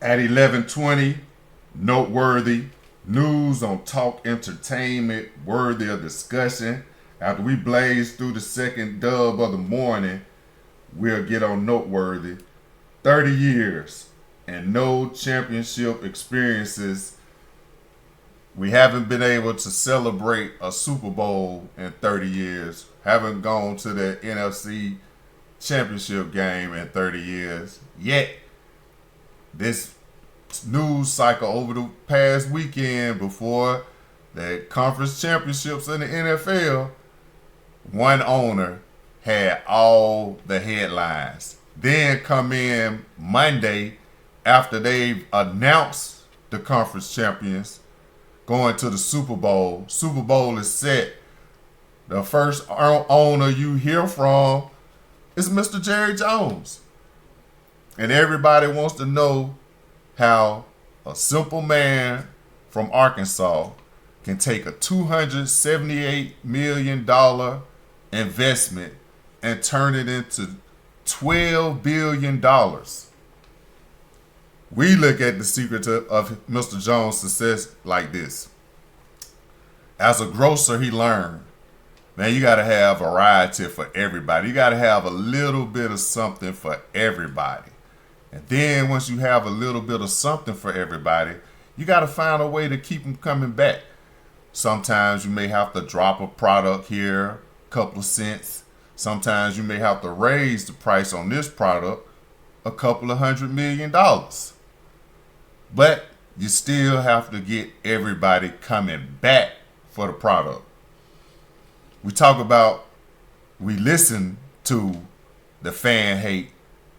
At 11:20, noteworthy news on Talk Entertainment, worthy of discussion. After we blaze through the second dub of the morning, we'll get on noteworthy. 30 years and no championship experiences. We haven't been able to celebrate a Super Bowl in 30 years. Haven't gone to the NFC championship game in 30 years yet. This news cycle over the past weekend before the conference championships in the NFL, one owner had all the headlines. Then come in Monday after they've announced the conference champions going to the Super Bowl. Super Bowl is set. The first owner you hear from is Mr. Jerry Jones. And everybody wants to know how a simple man from Arkansas can take a $278 million investment and turn it into $12 billion. We look at the secret of Mr. Jones' success like this. As a grocer, he learned, man, you got to have variety for everybody. You got to have a little bit of something for everybody. And then once you have a little bit of something for everybody, you got to find a way to keep them coming back. Sometimes you may have to drop a product here, a couple of cents. Sometimes you may have to raise the price on this product a couple of $100 million. But you still have to get everybody coming back for the product. We listen to the fan hate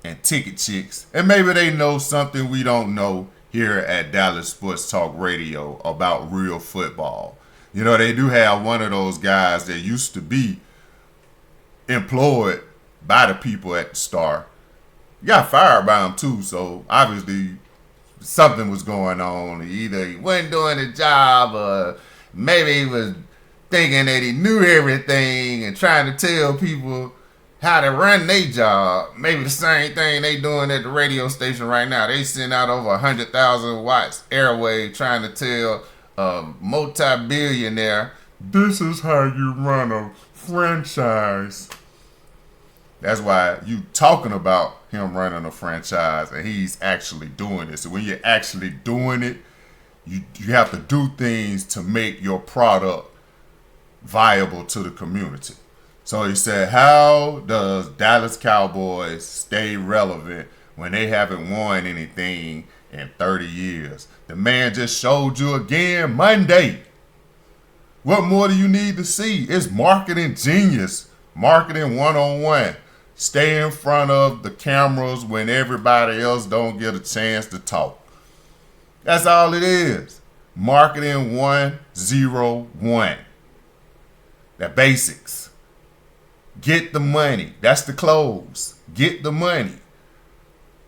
and ticket chicks, and maybe they know something we don't know here at Dallas Sports Talk Radio about real football. You know, they do have one of those guys that used to be employed by the people at the Star. Got fired by them too, so obviously something was going on. Either he wasn't doing the job, or maybe he was thinking that he knew everything and trying to tell people how to run their job. Maybe the same thing they doing at the radio station right now. They send out over 100,000 watts airwave trying to tell a multi-billionaire, this is how you run a franchise. That's why you talking about him running a franchise and he's actually doing it. So when you're actually doing it, you have to do things to make your product viable to the community. So he said, how does Dallas Cowboys stay relevant when they haven't won anything in 30 years? The man just showed you again Monday. What more do you need to see? It's marketing genius. Marketing 101. Stay in front of the cameras when everybody else don't get a chance to talk. That's all it is. Marketing 101. The basics. Get the money. That's the close. Get the money.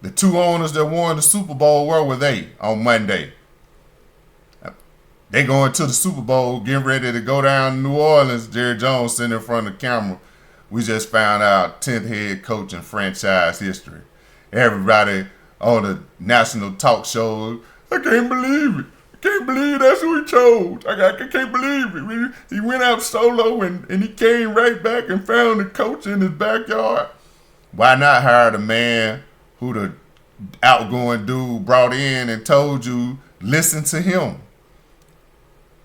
The two owners that won the Super Bowl, where were they on Monday? They going to the Super Bowl, getting ready to go down to New Orleans. Jerry Jones sitting in front of the camera. We just found out 10th head coach in franchise history. Everybody on the national talk show, I can't believe it. I can't believe that's who he chose. I can't believe it. He went out solo and he came right back and found the coach in his backyard. Why not hire the man who the outgoing dude brought in and told you, listen to him?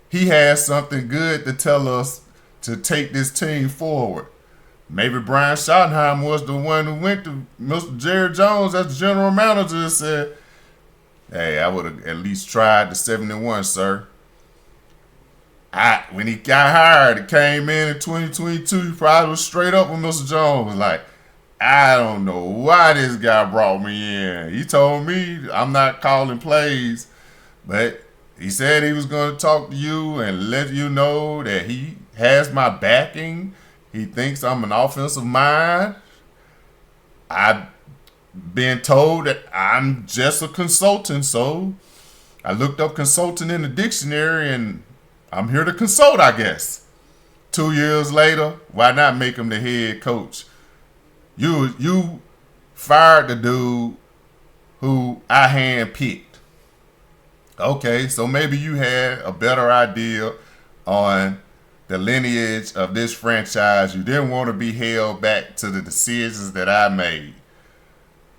He has something good to tell us to take this team forward. Maybe Brian Schottenheim was the one who went to Mr. Jerry Jones as the general manager and said, hey, I would have at least tried the 71, sir. When he got hired, he came in 2022, he probably was straight up with Mr. Jones. Like, I don't know why this guy brought me in. He told me I'm not calling plays, but he said he was going to talk to you and let you know that he has my backing. He thinks I'm an offensive mind. I've been told that I'm just a consultant, so I looked up consultant in the dictionary and I'm here to consult, I guess. 2 years later, why not make him the head coach? You fired the dude who I handpicked. Okay, so maybe you had a better idea on the lineage of this franchise. You didn't want to be held back to the decisions that I made.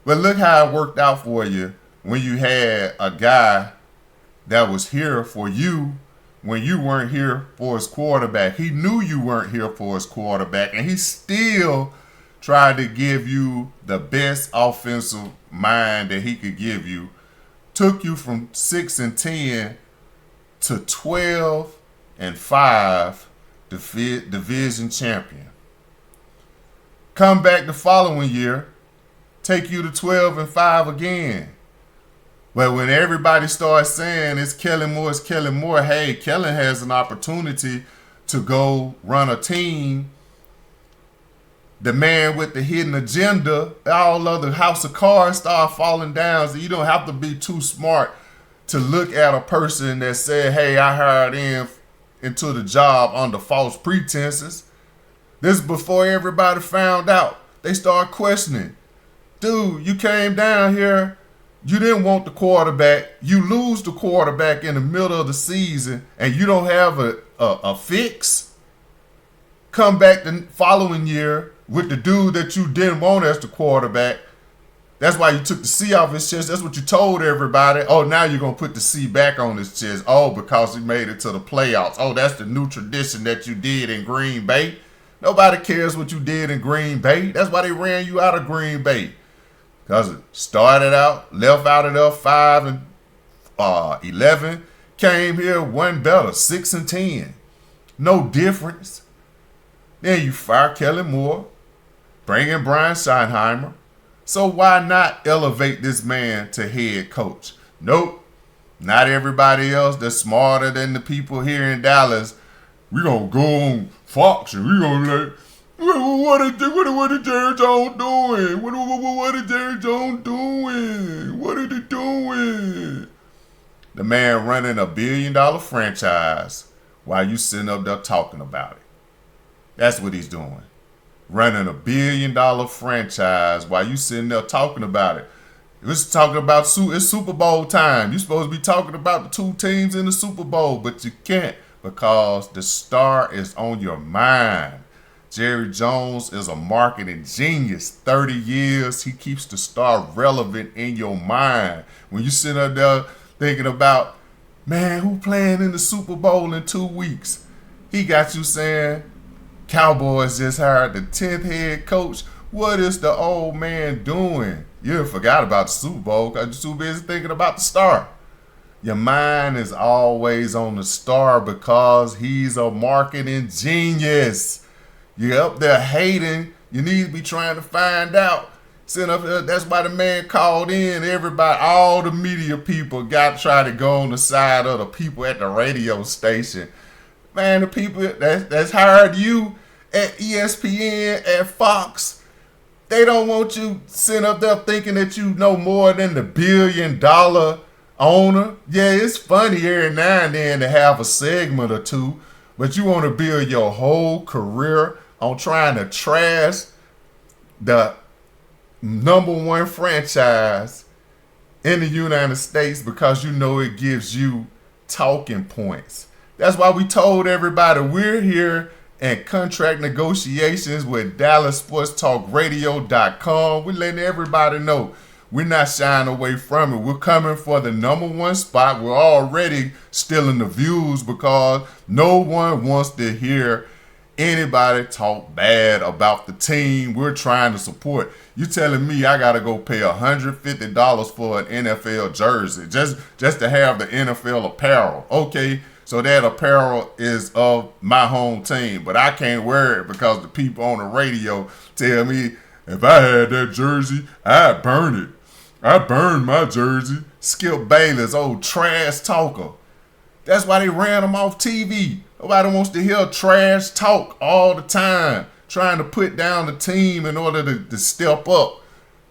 But look how it worked out for you when you had a guy that was here for you when you weren't here for his quarterback. He knew you weren't here for his quarterback, and he still tried to give you the best offensive mind that he could give you. Took you from 6-10 to 12-5, division champion. Come back the following year, take you to 12-5 again. But when everybody starts saying it's Kellen Moore, hey, Kellen has an opportunity to go run a team. The man with the hidden agenda, all other house of cards start falling down. So you don't have to be too smart to look at a person that said, hey, I hired into the job under false pretenses. This is before everybody found out. They start questioning. Dude, you came down here. You didn't want the quarterback. You lose the quarterback in the middle of the season, and you don't have a fix. Come back the following year with the dude that you didn't want as the quarterback. That's why you took the C off his chest. That's what you told everybody. Oh, now you're going to put the C back on his chest. Oh, because he made it to the playoffs. Oh, that's the new tradition that you did in Green Bay. Nobody cares what you did in Green Bay. That's why they ran you out of Green Bay. Because it started out, left out of there 5-11, came here one better, 6-10. No difference. Then you fire Kellen Moore, bring in Brian Schottenheimer. So why not elevate this man to head coach? Nope. Not everybody else that's smarter than the people here in Dallas. We're going to go on Fox and we're going to what is Jerry Jones doing? What is Jerry Jones doing? What are they doing? The man running $1 billion franchise while you sitting up there talking about it. That's what he's doing. Running $1 billion franchise while you sitting there talking about it. It's talking about it's Super Bowl time. You're supposed to be talking about the two teams in the Super Bowl, but you can't because the star is on your mind. Jerry Jones is a marketing genius. 30 years, he keeps the star relevant in your mind. When you sit up there thinking about, man, who playing in the Super Bowl in 2 weeks? He got you saying, Cowboys just hired the 10th head coach. What is the old man doing? You forgot about the Super Bowl because you're too busy thinking about the star. Your mind is always on the star because he's a marketing genius. You're up there hating. You need to be trying to find out. Sitting up there, that's why the man called in. Everybody, all the media people got to try to go on the side of the people at the radio station. Man, the people that's hired you at ESPN, at Fox, they don't want you sitting up there thinking that you know more than the $1 billion owner. Yeah, it's funny every now and then to have a segment or two, but you want to build your whole career on trying to trash the #1 franchise in the United States because you know it gives you talking points. That's why we told everybody we're here in contract negotiations with DallasSportsTalkRadio.com. We're letting everybody know we're not shying away from it. We're coming for the #1 spot. We're already stealing the views because no one wants to hear anybody talk bad about the team we're trying to support. You telling me I gotta go pay $150 for an NFL jersey just to have the NFL apparel? Okay, so that apparel is of my home team, but I can't wear it because the people on the radio tell me if I had that jersey, I'd burn it. I burned my jersey. Skip Bayless, old trash talker. That's why they ran him off TV. Nobody wants to hear trash talk all the time, trying to put down the team in order to step up.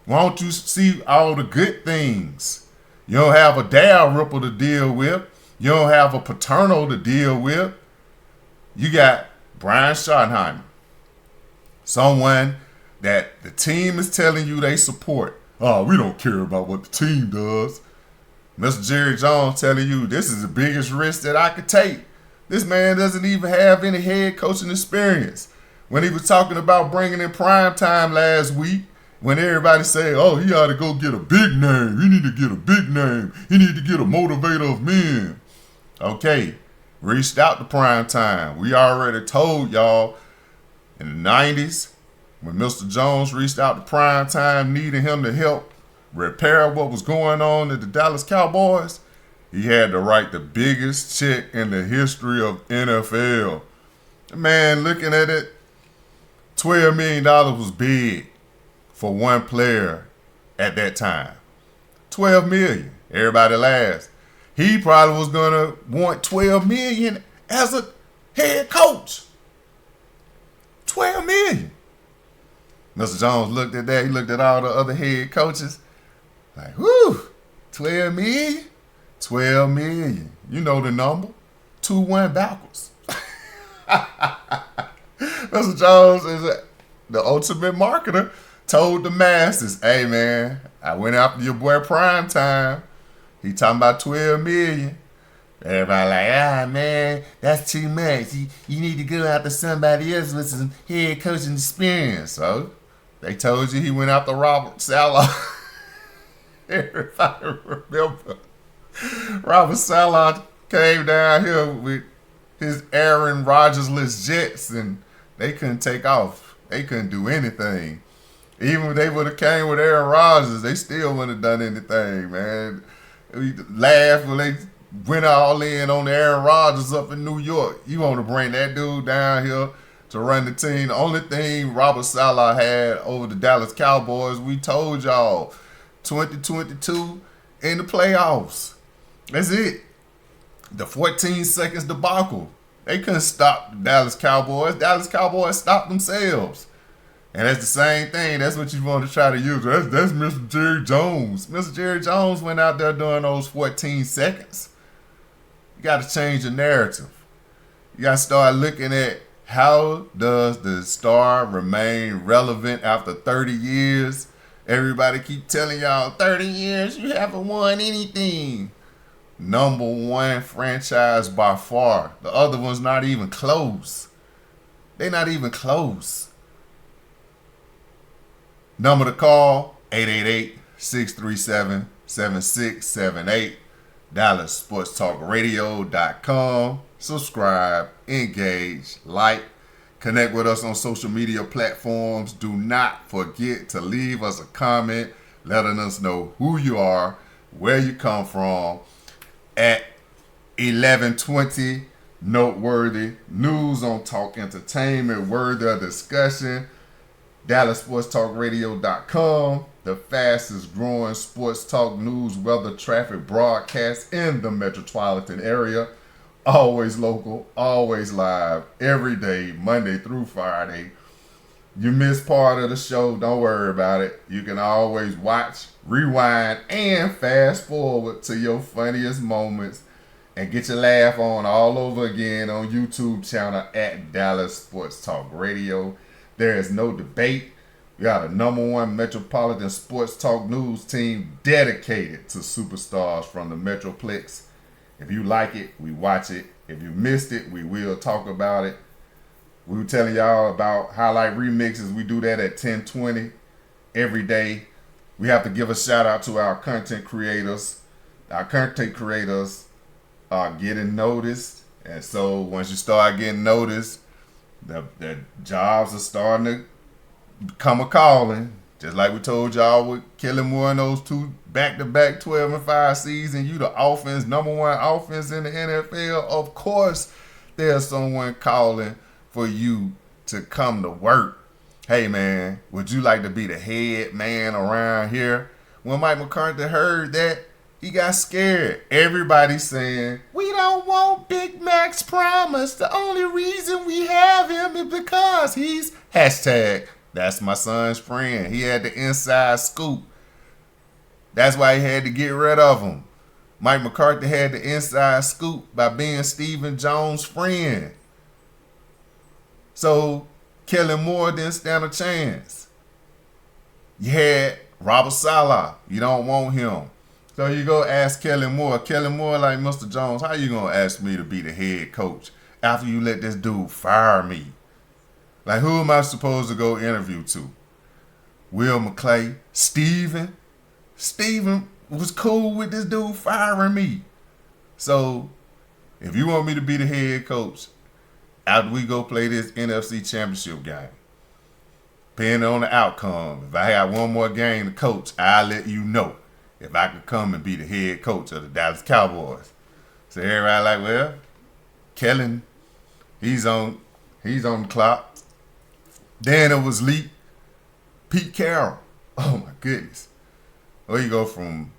Why don't you see all the good things? You don't have a Dale Ripple to deal with. You don't have a Paterno to deal with. You got Brian Schottenheimer, someone that the team is telling you they support. Oh, we don't care about what the team does. Mr. Jerry Jones telling you this is the biggest risk that I could take. This man doesn't even have any head coaching experience. When he was talking about bringing in prime time last week, when everybody say, oh, he ought to go get a big name. He need to get a big name. He need to get a motivator of men. Okay, reached out to prime time. We already told y'all in the 90s when Mr. Jones reached out to prime time needing him to help repair what was going on at the Dallas Cowboys. He had to write the biggest check in the history of NFL. Man, looking at it, $12 million was big for one player at that time. $12 million. Everybody laughs. He probably was going to want $12 million as a head coach. $12 million. Mr. Jones looked at that. He looked at all the other head coaches. Like, whoo, 12 million? 12 million. You know the number. 2-1 backwards. Mr. Jones is the ultimate marketer. Told the masses, hey man, I went after your boy Prime Time. He talking about 12 million. Everybody like, man, that's too much. You need to go after somebody else with some head coaching experience. So they told you he went after Robert Saleh. Everybody remember Robert Saleh came down here with his Aaron Rodgers-less Jets and they couldn't take off. They couldn't do anything. Even if they would have came with Aaron Rodgers, they still wouldn't have done anything, man. We laughed when they went all in on Aaron Rodgers up in New York. You want to bring that dude down here to run the team. The only thing Robert Saleh had over the Dallas Cowboys, we told y'all, 2022 in the playoffs. That's it. The 14 seconds debacle. They couldn't stop the Dallas Cowboys. Dallas Cowboys stopped themselves. And that's the same thing. That's what you want to try to use. That's Mr. Jerry Jones. Mr. Jerry Jones went out there during those 14 seconds. You got to change the narrative. You got to start looking at how does the star remain relevant after 30 years. Everybody keep telling y'all, 30 years, you haven't won anything. Number one franchise by far. The other one's not even close. They're not even close. Number to call, 888-637-7678. DallasSportsTalkRadio.com. Subscribe, engage, like, connect with us on social media platforms. Do not forget to leave us a comment letting us know who you are, where you come from. At 11:20, noteworthy news on Talk Entertainment, worthy of discussion. DallasSportsTalkRadio.com, the fastest growing sports talk news, weather, traffic broadcast in the metropolitan area. Always local, always live, every day, Monday through Friday. You miss part of the show, don't worry about it. You can always watch, rewind, and fast forward to your funniest moments and get your laugh on all over again on YouTube channel at Dallas Sports Talk Radio. There is no debate. We got a #1 Metropolitan Sports Talk News team dedicated to superstars from the Metroplex. If you like it, we watch it. If you missed it, we will talk about it. We were telling y'all about highlight remixes. We do that at 10:20 every day. We have to give a shout out to our content creators. Our content creators are getting noticed. And so once you start getting noticed, the jobs are starting to come a calling. Just like we told y'all with Kellen Moore and those two back-to-back 12-5 seasons. You the offense, #1 offense in the NFL. Of course, there's someone calling for you to come to work. Hey man, would you like to be the head man around here? When Mike McCarthy heard that, he got scared. Everybody's saying, we don't want Big Mac's promise. The only reason we have him is because he's hashtag, that's my son's friend. He had the inside scoop. That's why he had to get rid of him. Mike McCarthy had the inside scoop by being Stephen Jones' friend. So Kellen Moore didn't stand a chance. You had Robert Saleh, you don't want him. So you go ask Kelly Moore. Kelly Moore, like, Mr. Jones, how you gonna ask me to be the head coach after you let this dude fire me? Like, who am I supposed to go interview to? Will McClay? Steven? Steven was cool with this dude firing me. So, if you want me to be the head coach, after we go play this NFC Championship game, depending on the outcome, if I have one more game to coach, I'll let you know if I can come and be the head coach of the Dallas Cowboys. So everybody like, well, Kellen, he's on the clock. Then it was Pete Carroll. Oh my goodness. Well, you go from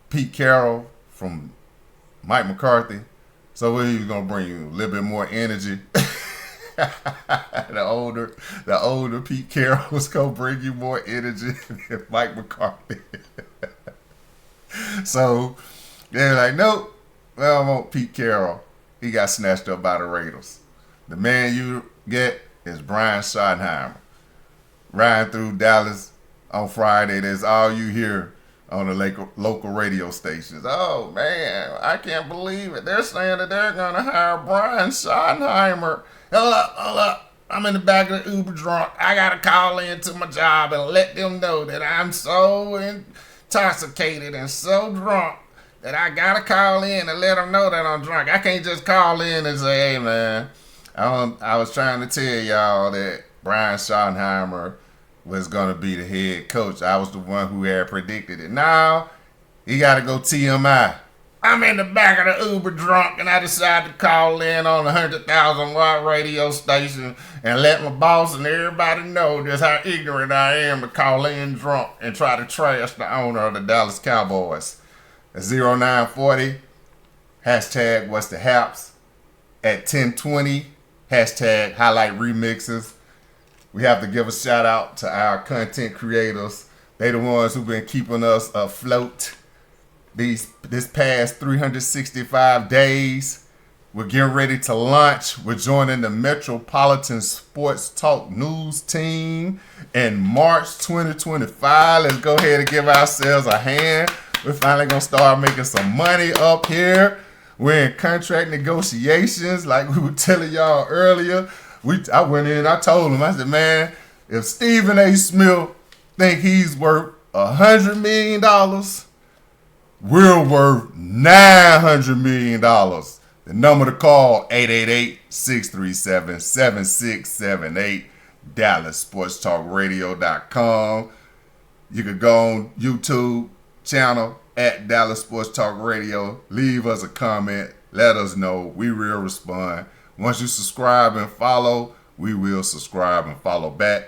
Pete Carroll, from Mike McCarthy. So what, he was gonna bring you a little bit more energy. The older Pete Carroll was gonna bring you more energy than Mike McCarthy. So they're like, nope, well, I want Pete Carroll. He got snatched up by the Raiders. The man you get is Brian Schottenheimer. Riding through Dallas on Friday, that's all you hear on the local radio stations. Oh, man, I can't believe it. They're saying that they're going to hire Brian Schottenheimer. Hold up. I'm in the back of the Uber drunk. I got to call into my job and let them know that I'm so intoxicated and so drunk that I got to call in and let them know that I'm drunk. I can't just call in and say, hey, man, I was trying to tell y'all that Brian Schottenheimer was going to be the head coach. I was the one who had predicted it. Now, he got to go TMI. I'm in the back of the Uber drunk, and I decided to call in on a 100,000 watt radio station and let my boss and everybody know just how ignorant I am to call in drunk and try to trash the owner of the Dallas Cowboys. At 0940, hashtag what's the haps. At 1020, hashtag highlight remixes. We have to give a shout out to our content creators. They the ones who've been keeping us afloat this past 365 days. We're getting ready to launch. We're joining the Metropolitan Sports Talk News team in March 2025. Let's go ahead and give ourselves a hand. We're finally going to start making some money up here. We're in contract negotiations like we were telling y'all earlier. I went in, I told him, I said, man, if Stephen A. Smith think he's worth $100 million, we're worth $900 million. The number to call, 888-637-7678, DallasSportsTalkRadio.com. You could go on YouTube channel at Dallas Sports Talk Radio. Leave us a comment. Let us know. We will respond. Once you subscribe and follow, we will subscribe and follow back.